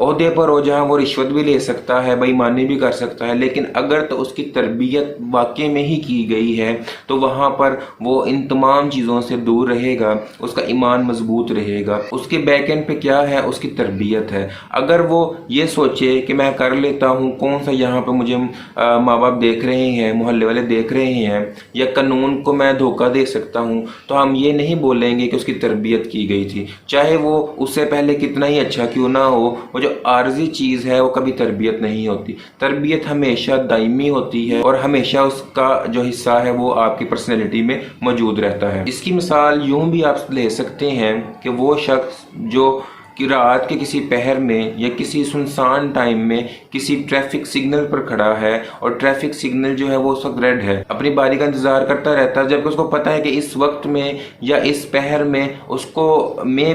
عہدے پر ہو جہاں وہ رشوت بھی لے سکتا ہے، بےایمانی بھی کر سکتا ہے، لیکن اگر تو اس کی تربیت واقع میں ہی کی گئی ہے تو وہاں پر وہ ان تمام چیزوں سے دور رہے گا، اس کا ایمان مضبوط رہے گا۔ اس کے بیک اینڈ پہ کیا ہے؟ اس کی تربیت ہے۔ اگر وہ یہ سوچے کہ میں کر لیتا ہوں، کون سا یہاں پہ مجھے ماں باپ دیکھ رہے ہیں، محلے والے دیکھ رہے ہیں، یا قانون کو میں دھوکہ دے سکتا ہوں، تو ہم یہ نہیں بولیں گے کہ اس کی تربیت کی گئی تھی، چاہے وہ اس سے پہلے کتنا ہی اچھا کیوں نہ ہو۔ وہ جو عارضی چیز ہے وہ کبھی تربیت نہیں ہوتی۔ تربیت ہمیشہ دائمی ہوتی ہے اور ہمیشہ اس کا جو حصہ ہے وہ آپ کی پرسنالٹی میں موجود رہتا ہے۔ اس کی مثال یوں بھی آپ لے سکتے ہیں کہ وہ شخص جو کہ رات کے کسی پہر میں یا کسی سنسان ٹائم میں کسی ٹریفک سگنل پر کھڑا ہے، اور ٹریفک سگنل جو ہے وہ اس وقت ریڈ ہے، اپنی باری کا انتظار کرتا رہتا ہے، جبکہ اس کو پتا ہے کہ اس وقت میں یا اس پہر میں اس کو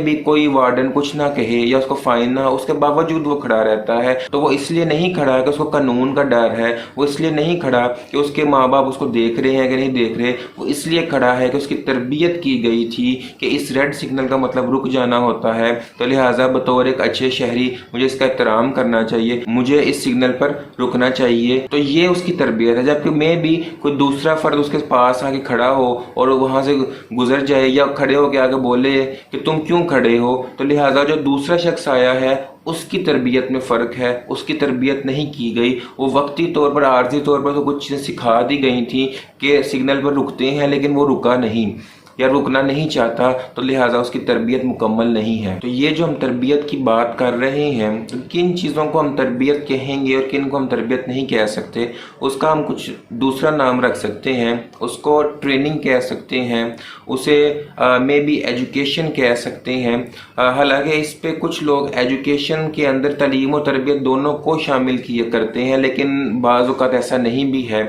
بھی کوئی وارڈن کچھ نہ کہے یا اس کو فائن نہ ہو، اس کے باوجود وہ کھڑا رہتا ہے۔ تو وہ اس لیے نہیں کھڑا کہ اس کو قانون کا ڈر ہے، وہ اس لیے نہیں کھڑا کہ اس کے ماں باپ اس کو دیکھ رہے ہیں کہ نہیں دیکھ رہے، وہ اس لیے کھڑا ہے کہ اس کی تربیت کی گئی تھی کہ اس ریڈ سگنل کا مطلب رک جانا ہوتا ہے، تو لہٰذا بطور ایک اچھے شہری مجھے اس کا احترام کرنا چاہیے، مجھے اس سگنل پر رکنا چاہیے۔ تو یہ اس کی تربیت ہے۔ جبکہ میں بھی کوئی دوسرا فرد اس کے پاس آ کے کھڑا ہو اور وہاں سے گزر جائے یا کھڑے ہو کے آگے بولے کہ تم کیوں کھڑے ہو، تو لہٰذا جو دوسرا شخص آیا ہے اس کی تربیت میں فرق ہے، اس کی تربیت نہیں کی گئی۔ وہ وقتی طور پر، عارضی طور پر تو کچھ چیزیں سکھا دی گئی تھیں کہ سگنل پر رکتے ہیں، لیکن وہ رکا نہیں یا رکنا نہیں چاہتا، تو لہٰذا اس کی تربیت مکمل نہیں ہے۔ تو یہ جو ہم تربیت کی بات کر رہے ہیں، تو کن چیزوں کو ہم تربیت کہیں گے اور کن کو ہم تربیت نہیں کہہ سکتے، اس کا ہم کچھ دوسرا نام رکھ سکتے ہیں۔ اس کو ٹریننگ کہہ سکتے ہیں، اسے میں بھی ایجوکیشن کہہ سکتے ہیں۔ حالانکہ اس پہ کچھ لوگ ایجوکیشن کے اندر تعلیم و تربیت دونوں کو شامل کیے کرتے ہیں، لیکن بعض اوقات ایسا نہیں بھی ہے۔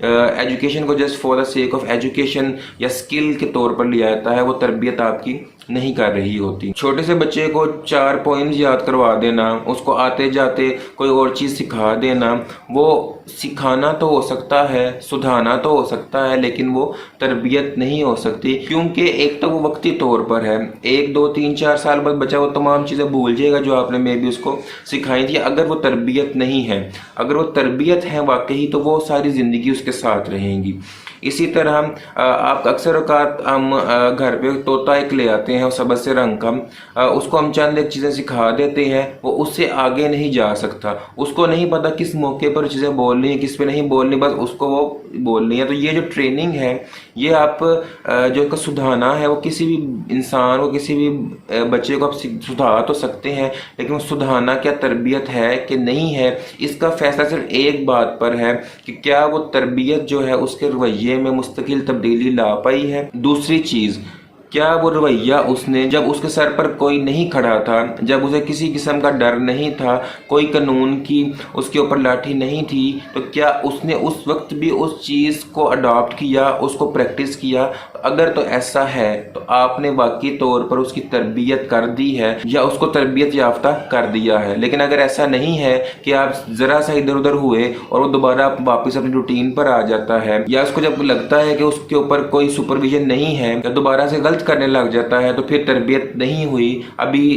ایجوکیشن کو just for the sake of education یا اسکل کے طور پر لیا جاتا ہے، وہ تربیت آپ کی نہیں کر رہی ہوتی۔ چھوٹے سے بچے کو 4 پوائمز یاد کروا دینا، اس کو آتے جاتے کوئی اور چیز سکھا دینا، وہ سکھانا تو ہو سکتا ہے، سدھانا تو ہو سکتا ہے، لیکن وہ تربیت نہیں ہو سکتی، کیونکہ ایک تو وہ وقتی طور پر ہے، 1 2 3 4 سال بعد بچہ وہ تمام چیزیں بھول جائے گا جو آپ نے میں بھی اس کو سکھائی تھی۔ اگر وہ تربیت نہیں ہے، اگر وہ تربیت ہے واقعی، تو وہ ساری زندگی اس کے ساتھ رہیں گی۔ اسی طرح آپ اکثر اوقات ہم گھر پہ طوطا ایک لے آتے ہیں سبز سے رنگ کا، اس کو ہم چند ایک چیزیں سکھا دیتے ہیں، وہ اس سے آگے نہیں جا سکتا، اس کو نہیں پتا کس موقع پر چیزیں بولنی ہیں، کس پہ نہیں بولنی، بس اس کو وہ بولنی ہے۔ تو یہ جو ٹریننگ ہے، یہ آپ جو کا سدھانا ہے، وہ کسی بھی انسان کو، کسی بھی بچے کو آپ سدھا تو سکتے ہیں، لیکن وہ سدھانا کیا تربیت ہے کہ نہیں ہے، اس کا فیصلہ صرف ایک بات پر ہے کہ کیا وہ تربیت جو ہے اس کے رویے میں مستقل تبدیلی لا پائی ہے۔ دوسری چیز، کیا وہ رویہ اس نے جب اس کے سر پر کوئی نہیں کھڑا تھا، جب اسے کسی قسم کا ڈر نہیں تھا، کوئی قانون کی اس کے اوپر لاٹھی نہیں تھی، تو کیا اس نے اس وقت بھی اس چیز کو اڈاپٹ کیا، اس کو پریکٹس کیا؟ اگر تو ایسا ہے تو آپ نے واقعی طور پر اس کی تربیت کر دی ہے یا اس کو تربیت یافتہ کر دیا ہے۔ لیکن اگر ایسا نہیں ہے کہ آپ ذرا سا ادھر ادھر ہوئے اور وہ دوبارہ واپس اپنی روٹین پر آ جاتا ہے، یا اس کو جب لگتا ہے کہ اس کے اوپر کوئی سپرویژن نہیں ہے، یا دوبارہ سے غلط کرنے لگ جاتا ہے، تو پھر تربیت نہیں ہوئی، ابھی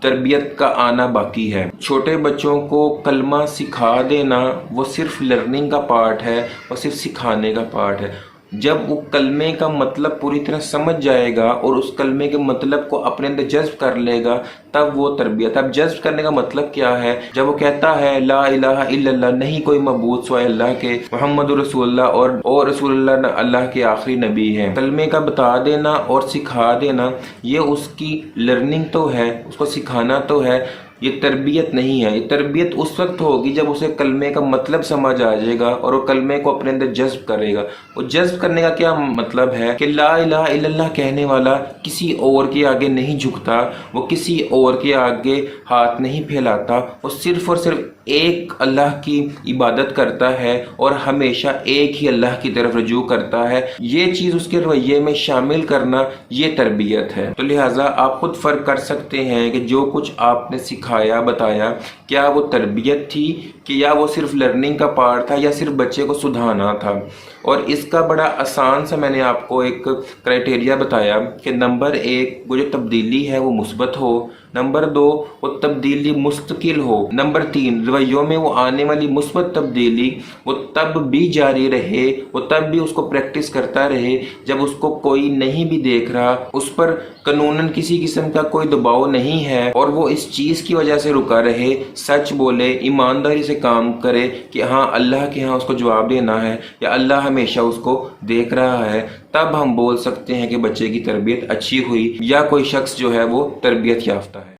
تربیت کا آنا باقی ہے۔ چھوٹے بچوں کو کلمہ سکھا دینا وہ صرف لرننگ کا پارٹ ہے، وہ صرف سکھانے کا پارٹ ہے۔ جب وہ کلمے کا مطلب پوری طرح سمجھ جائے گا اور اس کلمے کے مطلب کو اپنے اندر جذب کر لے گا، تب وہ تربیت۔ اب جذب کرنے کا مطلب کیا ہے؟ جب وہ کہتا ہے لا الہ الا اللہ، نہیں کوئی معبود سوائے اللہ کے، محمد رسول اللہ، اور رسول اللہ اللہ کے آخری نبی ہیں، کلمے کا بتا دینا اور سکھا دینا، یہ اس کی لرننگ تو ہے، اس کو سکھانا تو ہے، یہ تربیت نہیں ہے۔ یہ تربیت اس وقت ہوگی جب اسے کلمے کا مطلب سمجھ آ جائے گا اور وہ کلمے کو اپنے اندر جذب کرے گا۔ وہ جذب کرنے کا کیا مطلب ہے کہ لا الہ الا اللہ کہنے والا کسی اور کے آگے نہیں جھکتا، وہ کسی اور کے آگے ہاتھ نہیں پھیلاتا، وہ صرف اور صرف ایک اللہ کی عبادت کرتا ہے اور ہمیشہ ایک ہی اللہ کی طرف رجوع کرتا ہے، یہ چیز اس کے رویے میں شامل کرنا یہ تربیت ہے۔ تو لہٰذا آپ خود فرق کر سکتے ہیں کہ جو کچھ آپ نے سکھایا بتایا کیا وہ تربیت تھی کہ یا وہ صرف لرننگ کا پارٹ تھا یا صرف بچے کو سدھارنا تھا۔ اور اس کا بڑا آسان سا میں نے آپ کو ایک کرائٹیریا بتایا کہ نمبر 1 وہ جو تبدیلی ہے وہ مثبت ہو، نمبر 2 وہ تبدیلی مستقل ہو، نمبر 3 رویوں میں وہ آنے والی مثبت تبدیلی وہ تب بھی جاری رہے، وہ تب بھی اس کو پریکٹس کرتا رہے جب اس کو کوئی نہیں بھی دیکھ رہا، اس پر قانوناً کسی قسم کا کوئی دباؤ نہیں ہے، اور وہ اس چیز کی وجہ سے رکا رہے، سچ بولے، ایمانداری سے کام کرے کہ ہاں اللہ کے ہاں اس کو جواب دینا ہے یا اللہ ہمیشہ اس کو دیکھ رہا ہے۔ تب ہم بول سکتے ہیں کہ بچے کی تربیت اچھی ہوئی یا کوئی شخص جو ہے وہ تربیت یافتہ ہے۔